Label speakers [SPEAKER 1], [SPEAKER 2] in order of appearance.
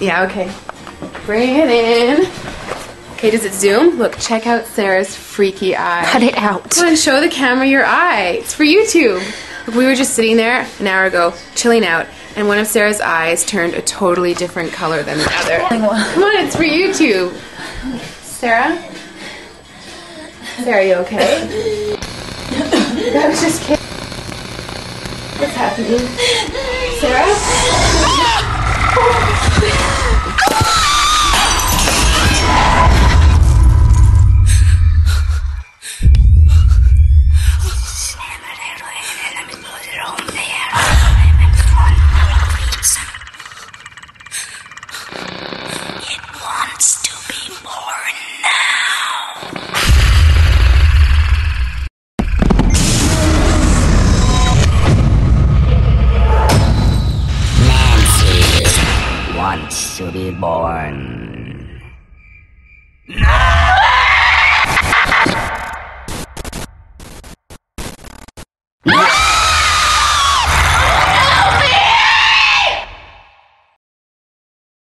[SPEAKER 1] Yeah, okay. Bring it in. Okay, does it zoom? Look, check out Sarah's freaky eye.
[SPEAKER 2] Cut it out.
[SPEAKER 1] Come on, show the camera your eye. It's for YouTube. Look, we were just sitting there an hour ago, chilling out, and one of Sarah's eyes turned a totally different color than the other. Come on, it's for YouTube. Sarah? Sarah, are you okay? I was just kidding. What's happening? Sarah?
[SPEAKER 3] It wants to be born now. Nancy wants to be born. No!